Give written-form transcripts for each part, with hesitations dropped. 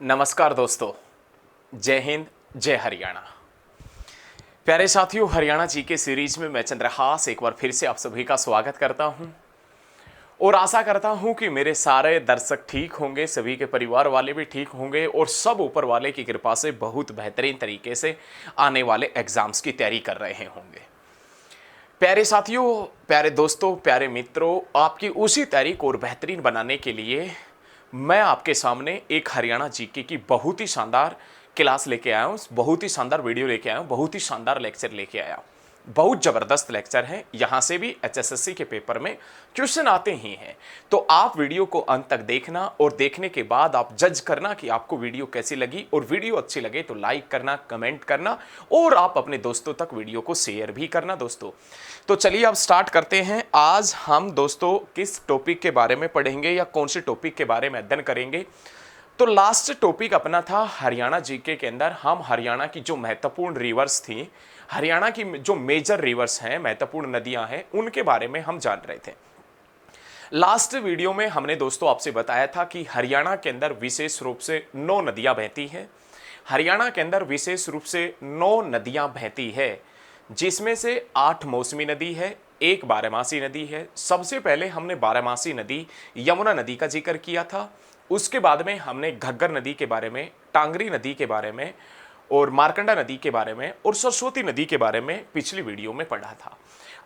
नमस्कार दोस्तों, जय हिंद, जय हरियाणा। प्यारे साथियों, हरियाणा जी के सीरीज में मैं चंद्रहास एक बार फिर से आप सभी का स्वागत करता हूं और आशा करता हूं कि मेरे सारे दर्शक ठीक होंगे, सभी के परिवार वाले भी ठीक होंगे और सब ऊपर वाले की कृपा से बहुत बेहतरीन तरीके से आने वाले एग्जाम्स की तैयारी कर रहे होंगे। प्यारे साथियों, प्यारे दोस्तों, प्यारे मित्रों, आपकी उसी तैयारी को और बेहतरीन बनाने के लिए मैं आपके सामने एक हरियाणा जीके की बहुत ही शानदार क्लास लेके आया हूँ, बहुत ही शानदार वीडियो लेके आया हूँ, बहुत ही शानदार लेक्चर लेके आया हूँ। बहुत ज़बरदस्त लेक्चर है। यहाँ से भी एचएसएससी के पेपर में क्वेश्चन आते ही हैं, तो आप वीडियो को अंत तक देखना और देखने के बाद आप जज करना कि आपको वीडियो कैसी लगी, और वीडियो अच्छी लगे तो लाइक करना, कमेंट करना और आप अपने दोस्तों तक वीडियो को शेयर भी करना दोस्तों। तो चलिए अब स्टार्ट करते हैं। आज हम दोस्तों किस टॉपिक के बारे में पढ़ेंगे या कौन से टॉपिक के बारे में अध्ययन करेंगे। तो लास्ट टॉपिक अपना था हरियाणा जीके के अंदर हम हरियाणा की जो महत्वपूर्ण रिवर्स थी, हरियाणा की जो मेजर रिवर्स हैं, महत्वपूर्ण नदियां हैं, उनके बारे में हम जान रहे थे। लास्ट वीडियो में हमने दोस्तों आपसे बताया था कि हरियाणा के अंदर विशेष रूप से 9 नदियां बहती हैं। हरियाणा के अंदर विशेष रूप से 9 नदियां बहती है, जिसमें से 8 मौसमी नदी है, एक बारहमासी नदी है। सबसे पहले हमने बारहमासी नदी यमुना नदी का जिक्र किया था। उसके बाद में हमने घग्गर नदी के बारे में, टांगरी नदी के बारे में और मारकंडा नदी के बारे में और सरस्वती नदी के बारे में पिछली वीडियो में पढ़ा था।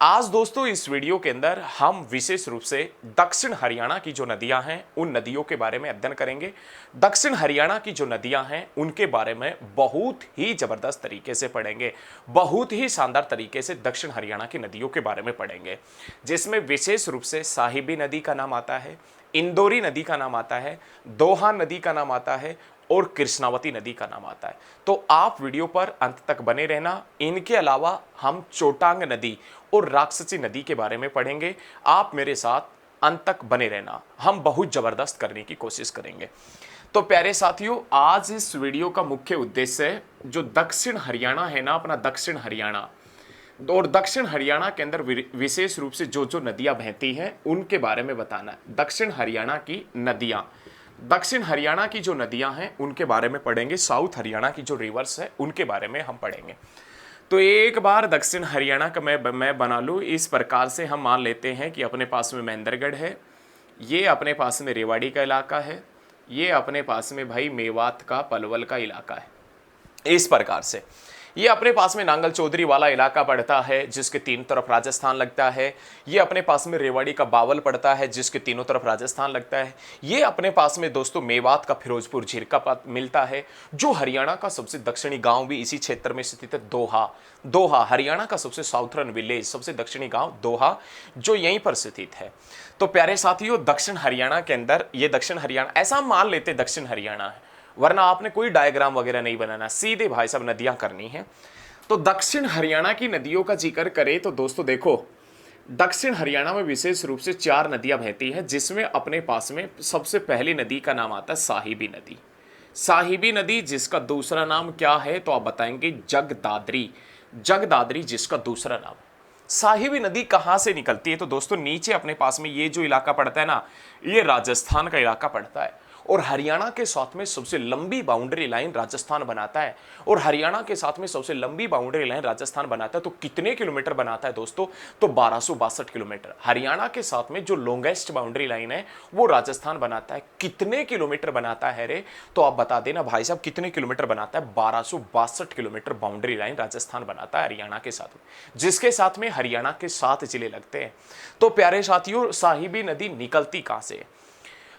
आज दोस्तों इस वीडियो के अंदर हम विशेष रूप से दक्षिण हरियाणा की जो नदियां हैं उन नदियों के बारे में अध्ययन करेंगे। दक्षिण हरियाणा की जो नदियां हैं उनके बारे में बहुत ही जबरदस्त तरीके से पढ़ेंगे, बहुत ही शानदार तरीके से दक्षिण हरियाणा की नदियों के बारे में पढ़ेंगे, जिसमें विशेष रूप से साहिबी नदी का नाम आता है, इंदौरी नदी का नाम आता है, दोहा नदी का नाम आता है और कृष्णावती नदी का नाम आता है। तो आप वीडियो पर अंत तक बने रहना। इनके अलावा हम चोटांग नदी और राक्षसी नदी के बारे में पढ़ेंगे। आप मेरे साथ अंत तक बने रहना, हम बहुत जबरदस्त करने की कोशिश करेंगे। तो प्यारे साथियों, आज इस वीडियो का मुख्य उद्देश्य है जो दक्षिण हरियाणा है ना, अपना दक्षिण हरियाणा, और दक्षिण हरियाणा के अंदर विशेष रूप से जो जो नदियां बहती हैं उनके बारे में बताना है। दक्षिण हरियाणा की नदियां, दक्षिण हरियाणा की जो नदियां हैं उनके बारे में पढ़ेंगे। साउथ हरियाणा की जो रिवर्स है उनके बारे में हम पढ़ेंगे। तो एक बार दक्षिण हरियाणा का मैं बना लूँ इस प्रकार से। हम मान लेते हैं कि अपने पास में महेंद्रगढ़ है, ये अपने पास में रेवाड़ी का इलाका है, ये अपने पास में भाई मेवात का पलवल का इलाका है। इस प्रकार से ये अपने पास में नांगल चौधरी वाला इलाका पड़ता है जिसके तीन तरफ राजस्थान लगता है। ये अपने पास में रेवाड़ी का बावल पड़ता है जिसके तीनों तरफ राजस्थान लगता है। ये अपने पास में दोस्तों मेवात का फिरोजपुर झिरका मिलता है। जो हरियाणा का सबसे दक्षिणी गांव भी इसी क्षेत्र में स्थित है, दोहा। दोहा हरियाणा का सबसे साउथर्न विलेज, सबसे दक्षिणी गांव दोहा, जो यहीं पर स्थित है। तो प्यारे साथियों, दक्षिण हरियाणा के अंदर ये दक्षिण हरियाणा, ऐसा मान लेते दक्षिण हरियाणा है, वरना आपने कोई डायग्राम वगैरह नहीं बनाना, सीधे भाई साहब नदियां करनी है। तो दक्षिण हरियाणा की नदियों का जिक्र करें तो दोस्तों देखो, दक्षिण हरियाणा में विशेष रूप से 4 नदियां बहती हैं, जिसमें अपने पास में सबसे पहली नदी का नाम आता है साहिबी नदी। साहिबी नदी जिसका दूसरा नाम क्या है तो आप बताएंगे जगदादरी। जगदादरी जिसका दूसरा नाम। साहिबी नदी कहां से निकलती है तो दोस्तों नीचे अपने पास में ये जो इलाका पड़ता है ना, ये राजस्थान का इलाका पड़ता है और हरियाणा के साथ में सबसे लंबी बाउंड्री लाइन राजस्थान बनाता है। और हरियाणा के साथ में सबसे लंबी बाउंड्री लाइन राजस्थान बनाता है तो कितने किलोमीटर बनाता है दोस्तों, तो 1262 किलोमीटर। हरियाणा के साथ में जो लॉन्गेस्ट बाउंड्री लाइन है वो राजस्थान बनाता है। कितने किलोमीटर बनाता है रे, तो आप बता देना भाई साहब कितने किलोमीटर बनाता है। 1262 किलोमीटर बाउंड्री लाइन राजस्थान बनाता है हरियाणा के साथ में, जिसके साथ में हरियाणा के 7 जिले लगते हैं। तो प्यारे साथियों, साहिबी नदी निकलती कहां से?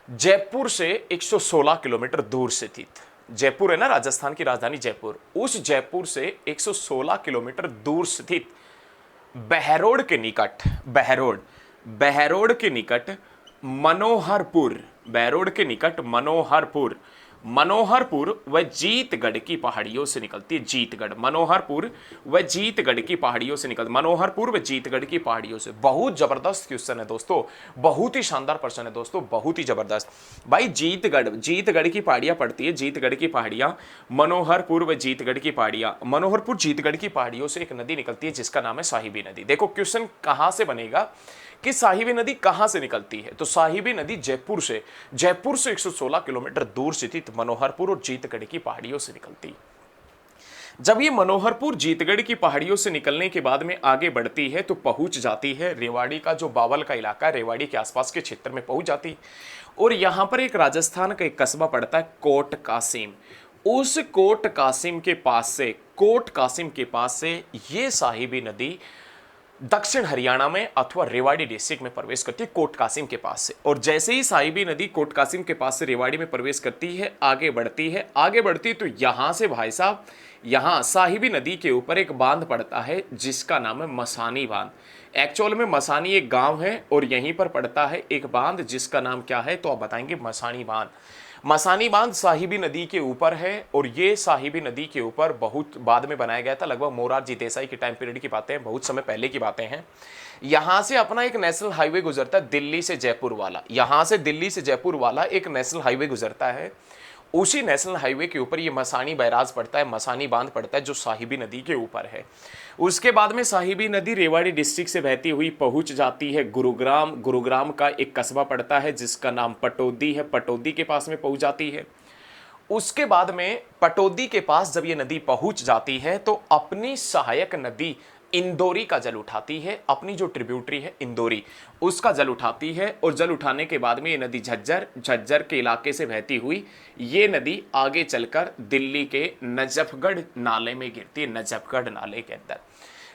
जयपुर से 116 किलोमीटर दूर स्थित, जयपुर है ना राजस्थान की राजधानी जयपुर, उस जयपुर से 116 किलोमीटर दूर स्थित बहरोड के निकट, बहरोड के निकट मनोहरपुर, बहरोड के निकट मनोहरपुर, मनोहरपुर व जीतगढ़ की पहाड़ियों से निकलती है। जीतगढ़, मनोहरपुर व जीतगढ़ की पहाड़ियों से निकलती, मनोहरपुर व जीतगढ़ की पहाड़ियों से। बहुत जबरदस्त क्वेश्चन है दोस्तों, बहुत ही शानदार प्रश्न है दोस्तों, बहुत ही जबरदस्त भाई। जीतगढ़ की पहाड़ियां पड़ती है, जीतगढ़ की पहाड़ियां, मनोहरपुर व जीतगढ़ की पहाड़ियां, मनोहरपुर जीतगढ़ की पहाड़ियों से एक नदी निकलती है जिसका नाम है साहिबी नदी। देखो क्वेश्चन कहां से बनेगा कि साहिबी नदी कहां से निकलती है। तो साहिबी नदी जयपुर से 116 किलोमीटर दूर स्थित मनोहरपुर और जीतगढ़ की पहाड़ियों से निकलती है। जब ये मनोहरपुर जीतगढ़ की पहाड़ियों से निकलने के बाद में आगे बढ़ती है तो पहुंच जाती है रेवाड़ी का जो बावल का इलाका है, रेवाड़ी के आसपास के क्षेत्र में पहुंच जाती है। और यहां पर एक राजस्थान का एक कस्बा पड़ता है कोट कासिम। उस कोट कासिम के पास से ये साहिबी नदी दक्षिण हरियाणा में अथवा रेवाड़ी डिस्ट्रिक्ट में प्रवेश करती है कोट कासिम के पास से। और जैसे ही साहिबी नदी कोट कासिम के पास से रेवाड़ी में प्रवेश करती है, आगे बढ़ती तो यहां से भाई साहब, यहां साहिबी नदी के ऊपर एक बांध पड़ता है जिसका नाम है मसानी बांध। एक्चुअल में मसानी एक गांव है और यहीं पर पड़ता है एक बांध जिसका नाम क्या है, तो आप बताएंगे मसानी बांध। मसानी बांध साहिबी नदी के ऊपर है और ये साहिबी नदी के ऊपर बहुत बाद में बनाया गया था, लगभग मोरारजी देसाई के टाइम पीरियड की बातें हैं, बहुत समय पहले की बातें हैं। यहां से अपना एक नेशनल हाईवे गुजरता है दिल्ली से जयपुर वाला, यहां से दिल्ली से जयपुर वाला एक नेशनल हाईवे गुजरता है। उसी नेशनल हाईवे के ऊपर ये मसानी बैराज पड़ता है, मसानी बांध पड़ता है जो साहिबी नदी के ऊपर है। उसके बाद में साहिबी नदी रेवाड़ी डिस्ट्रिक्ट से बहती हुई पहुंच जाती है गुरुग्राम। गुरुग्राम का एक कस्बा पड़ता है जिसका नाम पटौदी है, पटौदी के पास में पहुंच जाती है। उसके बाद में पटौदी के पास जब ये नदी पहुंच जाती है तो अपनी सहायक नदी इंदौरी का जल उठाती है, अपनी जो ट्रिब्यूटरी है इंदौरी उसका जल उठाती है। और जल उठाने के बाद में ये नदी झज्जर के इलाके से बहती हुई ये नदी आगे चलकर दिल्ली के नजफगढ़ नाले में गिरती है, नजफगढ़ नाले के अंदर,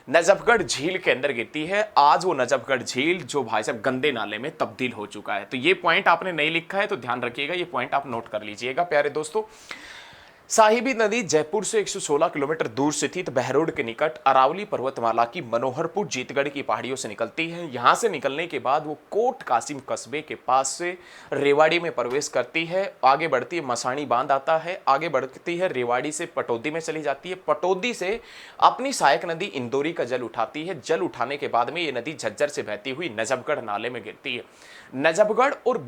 नजफगढ़ झील के अंदर गिरती है। आज वो नजफगढ़ झील जो भाई साहब गंदे नाले में तब्दील हो चुका है। तो ये पॉइंट आपने नहीं लिखा है तो ध्यान रखिएगा, ये पॉइंट आप नोट कर लीजिएगा प्यारे दोस्तों। साहिबी नदी जयपुर से 116 किलोमीटर दूर स्थित बहरोड के निकट अरावली पर्वतमाला की मनोहरपुर जीतगढ़ की पहाड़ियों से निकलती है। यहां से निकलने के बाद वो कोट कासिम कस्बे के पास से रेवाड़ी में प्रवेश करती है, आगे बढ़ती है मसानी बांध आता है, आगे बढ़ती है रेवाड़ी से पटौदी में चली जाती है। पटौदी से अपनी सहायक नदी इंदौरी का जल उठाती है। जल उठाने के बाद में ये नदी झज्जर से बहती हुई नजफगढ़ नाले में गिरती है। नजफगढ़ और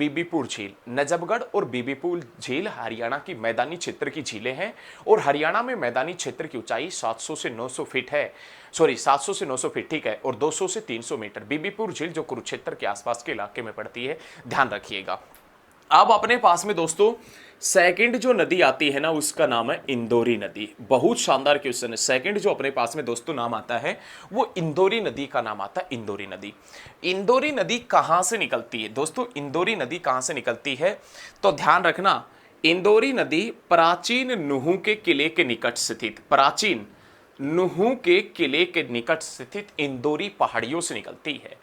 बीबीपुर झील हरियाणा की मैदानी क्षेत्र की झीलें हैं और हरियाणा में मैदानी क्षेत्र की ऊंचाई 700 से 900 फीट है, 700 से 900 फीट ठीक है, और 200 से 300 मीटर। बीबीपुर झील जो कुरुक्षेत्र के आसपास के इलाके में पड़ती है, ध्यान रखिएगा। अब अपने पास में दोस्तों सेकंड जो नदी आती है ना उसका नाम है इंदौरी नदी। बहुत शानदार क्वेश्चन है। सेकंड जो अपने पास में दोस्तों नाम आता है वो इंदौरी नदी का नाम आता है, इंदौरी नदी। इंदौरी नदी कहां से निकलती है दोस्तों, इंदौरी नदी कहां से निकलती है तो ध्यान रखना, इंदौरी नदी प्राचीन नुहू के किले के निकट स्थित, प्राचीन नुहू के किले के निकट स्थित इंदौरी पहाड़ियों से निकलती है।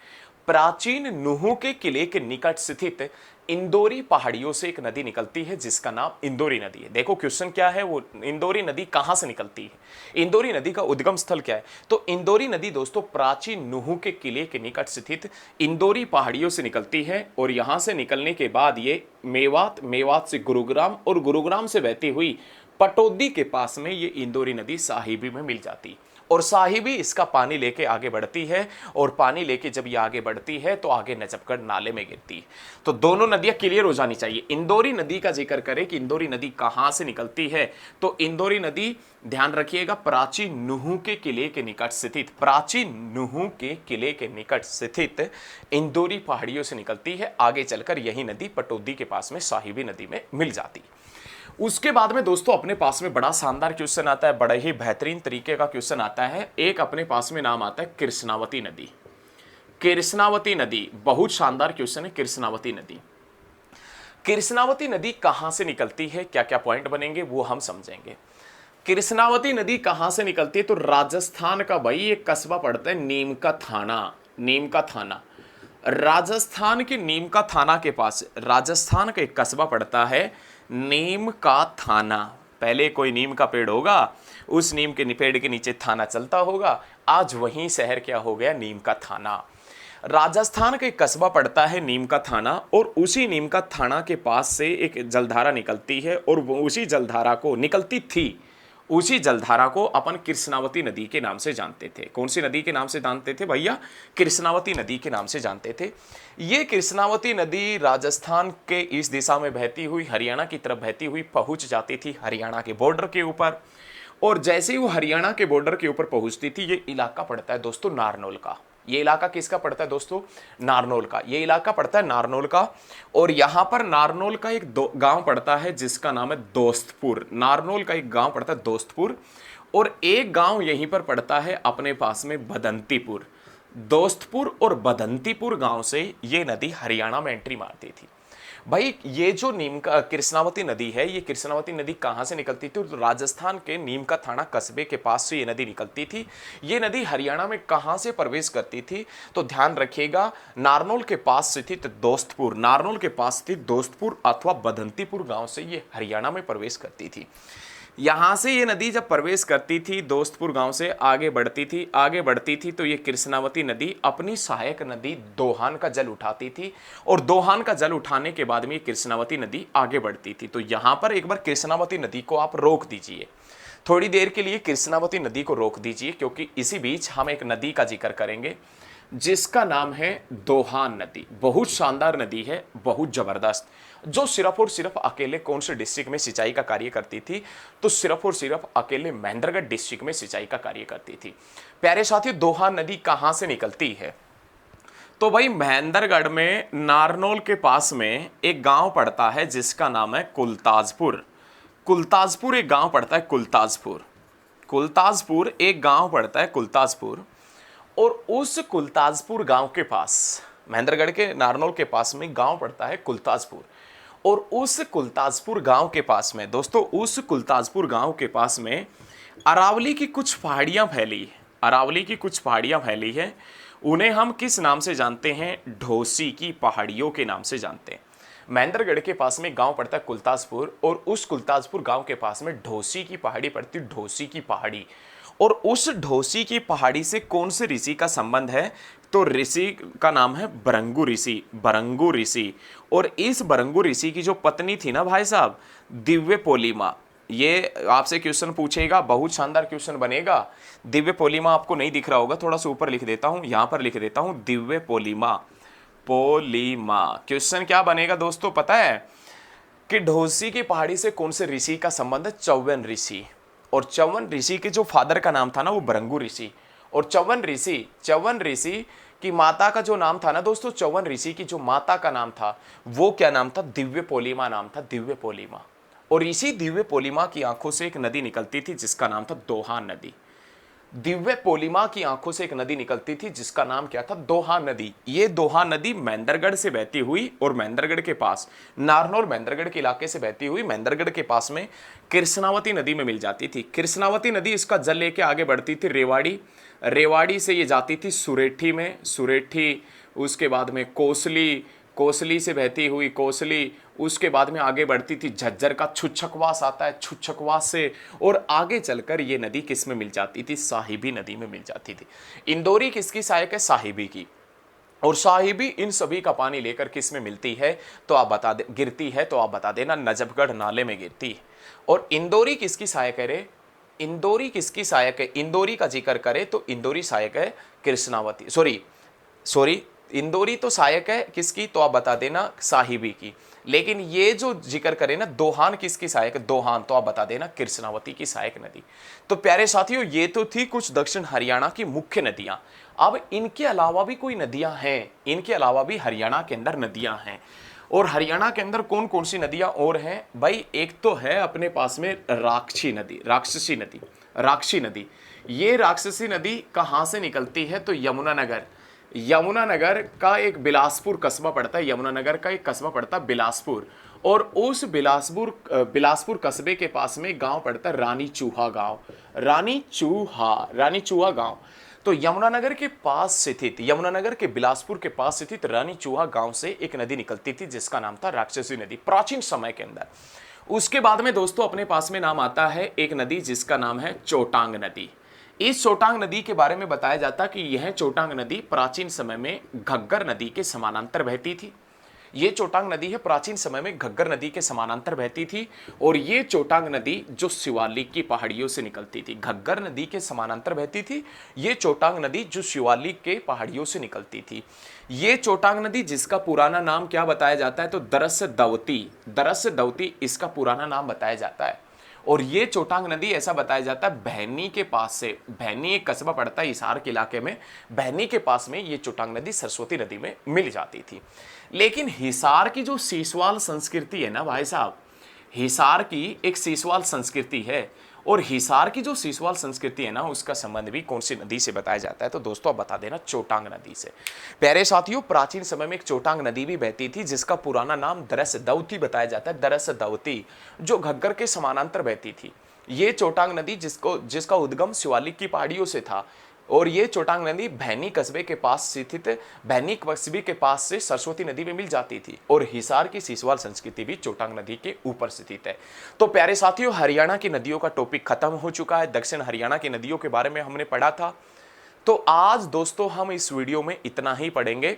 प्राचीन नुहू के किले के निकट स्थित इंदौरी पहाड़ियों से एक नदी निकलती है जिसका नाम इंदौरी नदी है। देखो क्वेश्चन क्या है, वो इंदौरी नदी कहां से निकलती है, इंदौरी नदी का उद्गम स्थल क्या है। तो इंदौरी नदी दोस्तों प्राचीन नुहू के किले के निकट स्थित इंदौरी पहाड़ियों से निकलती है और यहां से निकलने के बाद ये मेवात से गुरुग्राम और गुरुग्राम से बहती हुई पटौदी के पास में ये इंदौरी नदी साहिबी में मिल जाती और साहिबी इसका पानी लेके आगे बढ़ती है और पानी लेके जब ये आगे बढ़ती है तो आगे नजफगढ़ नाले में गिरती है। तो दोनों नदियां क्लियर हो जानी चाहिए। इंदौरी नदी का जिक्र करें कि इंदौरी नदी कहां से निकलती है तो इंदौरी नदी ध्यान रखिएगा प्राचीन नुहू के किले के निकट स्थित, प्राचीन नुहू के किले के निकट स्थित इंदौरी पहाड़ियों से निकलती है। आगे चलकर यही नदी पटौदी के पास में साहिबी नदी में मिल जाती है। उसके बाद में दोस्तों अपने पास में बड़ा शानदार क्वेश्चन आता है, बड़ा ही बेहतरीन तरीके का क्वेश्चन आता है। एक अपने पास में नाम आता है कृष्णावती नदी। कृष्णावती नदी बहुत शानदार क्वेश्चन है। कृष्णावती नदी, कृष्णावती नदी कहां से निकलती है, क्या क्या पॉइंट बनेंगे वो हम समझेंगे। कृष्णावती नदी कहां से निकलती है तो राजस्थान का भाई एक कस्बा पड़ता है नीम का थाना, नीम का थाना। राजस्थान के नीम का थाना के पास राजस्थान का एक कस्बा पड़ता है नीम का थाना। पहले कोई नीम का पेड़ होगा, उस नीम के पेड़ के नीचे थाना चलता होगा, आज वहीं शहर क्या हो गया, नीम का थाना। राजस्थान का एक कस्बा पड़ता है नीम का थाना और उसी नीम का थाना के पास से एक जलधारा निकलती है और वो उसी जलधारा को निकलती थी, उसी जलधारा को अपन कृष्णावती नदी के नाम से जानते थे। कौन सी नदी के नाम से जानते थे भैया, कृष्णावती नदी के नाम से जानते थे। ये कृष्णावती नदी राजस्थान के इस दिशा में बहती हुई हरियाणा की तरफ बहती हुई पहुंच जाती थी हरियाणा के बॉर्डर के ऊपर। और जैसे ही वो हरियाणा के बॉर्डर के ऊपर पहुंचती थी, ये इलाका पड़ता है दोस्तों नारनौल का। ये इलाका किसका पड़ता है दोस्तों? नारनौल का। ये इलाका पड़ता है नारनौल का। और यहां पर नारनौल का एक गांव पड़ता है जिसका नाम है दोस्तपुर। नारनौल का एक गांव पड़ता है दोस्तपुर, और एक गांव यहीं पर पड़ता है अपने पास में बदंतीपुर। दोस्तपुर और बदंतीपुर गांव से ये नदी हरियाणा में एंट्री मारती थी। भाई ये जो नीम का कृष्णावती नदी है, ये कृष्णावती नदी कहाँ से निकलती थी? तो राजस्थान के नीम का थाना कस्बे के पास से ये नदी निकलती थी। ये नदी हरियाणा में कहाँ से प्रवेश करती थी? तो ध्यान रखिएगा, नारनौल के पास स्थित दोस्तपुर, नारनौल के पास स्थित दोस्तपुर अथवा बदंतीपुर गांव से ये हरियाणा में प्रवेश करती थी। यहां से ये नदी जब प्रवेश करती थी दोस्तपुर गांव से आगे बढ़ती थी तो ये कृष्णावती नदी अपनी सहायक नदी दोहान का जल उठाती थी, और दोहान का जल उठाने के बाद में ये कृष्णावती नदी आगे बढ़ती थी। तो यहां पर एक बार कृष्णावती नदी को आप रोक दीजिए, थोड़ी देर के लिए कृष्णावती नदी को रोक दीजिए, क्योंकि इसी बीच हम एक नदी का जिक्र करेंगे जिसका नाम है दोहान नदी। बहुत शानदार नदी है, बहुत जबरदस्त, जो सिर्फ और सिर्फ अकेले कौन से डिस्ट्रिक्ट में सिंचाई का कार्य करती थी? तो सिर्फ और सिर्फ अकेले महेंद्रगढ़ डिस्ट्रिक्ट में सिंचाई का कार्य करती थी। प्यारे साथियों, दोहान नदी कहां से निकलती है? तो भाई महेंद्रगढ़ में नारनौल के पास में एक गांव पड़ता है जिसका नाम है कुलताजपुर। कुलताजपुर एक गांव पड़ता है, कुलताजपुर एक गांव पड़ता है, कुलताजपुर। और उस कुलताजपुर गांव के पास, महेंद्रगढ़ के नारनौल के पास में गांव पड़ता है कुलताजपुर, और उस कुलताजपुर गांव के पास में दोस्तों, उस कुलताजपुर गांव के पास में अरावली की कुछ पहाड़ियां फैली है। अरावली की कुछ पहाड़ियां फैली है, उन्हें हम किस नाम से जानते हैं? ढोसी की पहाड़ियों के नाम से जानते हैं। महेंद्रगढ़ के पास में गांव पड़ता है कुलताजपुर, और उस कुलताजपुर गांव के पास में ढोसी की पहाड़ी पड़ती, ढोसी की पहाड़ी। और उस ढोसी की पहाड़ी से कौन से ऋषि का संबंध है? तो ऋषि का नाम है बरंगु ऋषि, बरंगु ऋषि। और इस बरंगु ऋषि की जो पत्नी थी ना भाई साहब, दिव्य पोलीमा। ये आपसे क्वेश्चन पूछेगा, बहुत शानदार क्वेश्चन बनेगा। दिव्य पोलीमा आपको नहीं दिख रहा होगा, थोड़ा सा ऊपर लिख देता हूं, यहां पर लिख देता हूं दिव्य पोलीमा। पोलीमा क्वेश्चन क्या बनेगा दोस्तों पता है? कि ढोसी की पहाड़ी से कौन से ऋषि का संबंध है? चौवन ऋषि। और चौवन ऋषि के जो फादर का नाम था ना वो बरंगु ऋषि। और चौवन ऋषि की माता का जो नाम था ना दोस्तों, चौवन ऋषि की जो माता का नाम था वो क्या नाम था? दिव्य पोलीमा नाम था, दिव्य पोलीमा। और इसी दिव्य पोलीमा की आंखों से एक नदी निकलती थी जिसका नाम था दोहान नदी। दिव्य पोलीमा की आंखों से एक नदी निकलती थी जिसका नाम क्या था? दोहान नदी। ये दोहान नदी महेंद्रगढ़ से बहती हुई और महेंद्रगढ़ के पास, नारनौल महेंद्रगढ़ के इलाके से बहती हुई महेंद्रगढ़ के पास में कृष्णावती नदी में मिल जाती थी। कृष्णावती नदी इसका जल लेके आगे बढ़ती थी रेवाड़ी, रेवाड़ी से ये जाती थी सुरेठी में, सुरेठी, उसके बाद में कोसली, कोसली से बहती हुई कोसली, उसके बाद में आगे बढ़ती थी झज्जर का छुच्छकवास आता है, छुच्छकवास से, और आगे चलकर ये नदी किस में मिल जाती थी? साहिबी नदी में मिल जाती थी। इंदौरी किसकी सहायक है? साहिबी की। और साहिबी इन सभी का पानी लेकर किस में मिलती है? तो आप बता दे, गिरती है तो आप बता देना, नजफगढ़ नाले में गिरती है। और इंदौरी किसकी सहायक है रे? इंदौरी किसकी सहायक है? इंदौरी का जिक्र करे तो इंदौरी सहायक है कृष्णावती, सॉरी इंदौरी तो सहायक है किसकी? तो आप बता देना साहिबी की। लेकिन ये जो जिक्र करें ना दोहान किसकी सहायक है? दोहान, तो आप बता देना कृष्णावती की सहायक नदी। तो प्यारे साथियों, ये तो थी कुछ दक्षिण हरियाणा की मुख्य नदियां। अब इनके अलावा भी कोई नदियां हैं, इनके अलावा भी हरियाणा के अंदर नदियां हैं। और हरियाणा के अंदर कौन कौन सी नदियां और हैं भाई? एक तो है अपने पास में राक्षसी नदी, राक्षसी नदी। ये राक्षसी नदी कहां से निकलती है? तो यमुनानगर, यमुनानगर का एक बिलासपुर कस्बा पड़ता है, यमुनानगर का एक कस्बा पड़ता है बिलासपुर। और उस बिलासपुर कस्बे के पास में गांव पड़ता है रानी चूहा गांव, रानी चूहा गांव। तो यमुनानगर के पास स्थित, यमुनानगर के बिलासपुर के पास स्थित रानी चूहा गांव से एक नदी निकलती थी जिसका नाम था राक्षसी नदी, प्राचीन समय के अंदर। उसके बाद में दोस्तों अपने पास में नाम आता है एक नदी जिसका नाम है चोटांग नदी। इस चोटांग नदी के बारे में बताया जाता कि यह चोटांग नदी प्राचीन समय में घग्गर नदी के समानांतर बहती थी। ये चोटांग नदी है प्राचीन समय में घग्गर नदी के समानांतर बहती थी। और ये चोटांग नदी जो शिवालिक की पहाड़ियों से निकलती थी, घग्गर नदी के समानांतर बहती थी ये चोटांग नदी जो शिवालिक के पहाड़ियों से निकलती थी। ये चोटांग नदी जिसका पुराना नाम क्या बताया जाता है? तो दरस दवती इसका पुराना नाम बताया जाता है। और ये चोटांग नदी ऐसा बताया जाता है भैनी के पास से, भैनी एक कस्बा पड़ता है हिसार के इलाके में, भैनी के पास में ये चोटांग नदी सरस्वती नदी में मिल जाती थी। लेकिन हिसार की जो सीसवाल संस्कृति है ना भाई साहब, हिसार की एक सीसवाल संस्कृति है, और हिसार की जो सीसवाल संस्कृति है ना उसका संबंध भी कौन सी नदी से बताया जाता है, तो दोस्तों आप बता देना चोटांग नदी से। प्यारे साथियों, प्राचीन समय में एक चोटांग नदी भी बहती थी जिसका पुराना नाम दरसदौती बताया जाता है, दरसदौती, जो घग्गर के समानांतर बहती थी। ये चोटांग नदी जिसका उद्गम शिवालिक की पहाड़ियों से था, और ये चोटांग नदी भैनी कस्बे के पास स्थित, भैनी कस्बे के पास से सरस्वती नदी में मिल जाती थी, और हिसार की सीसवाल संस्कृति भी चोटांग नदी के ऊपर स्थित है। तो प्यारे साथियों, हरियाणा की नदियों का टॉपिक खत्म हो चुका है, दक्षिण हरियाणा की नदियों के बारे में हमने पढ़ा था। तो आज दोस्तों हम इस वीडियो में इतना ही पढ़ेंगे,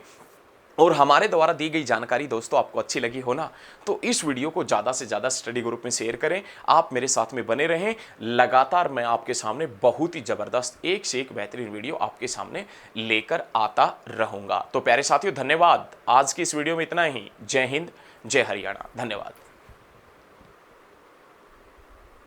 और हमारे द्वारा दी गई जानकारी दोस्तों आपको अच्छी लगी हो ना, तो इस वीडियो को ज़्यादा से ज़्यादा स्टडी ग्रुप में शेयर करें। आप मेरे साथ में बने रहें, लगातार मैं आपके सामने बहुत ही ज़बरदस्त एक से एक बेहतरीन वीडियो आपके सामने लेकर आता रहूँगा। तो प्यारे साथियों, धन्यवाद। आज की इस वीडियो में इतना ही। जय हिंद, जय हरियाणा। धन्यवाद।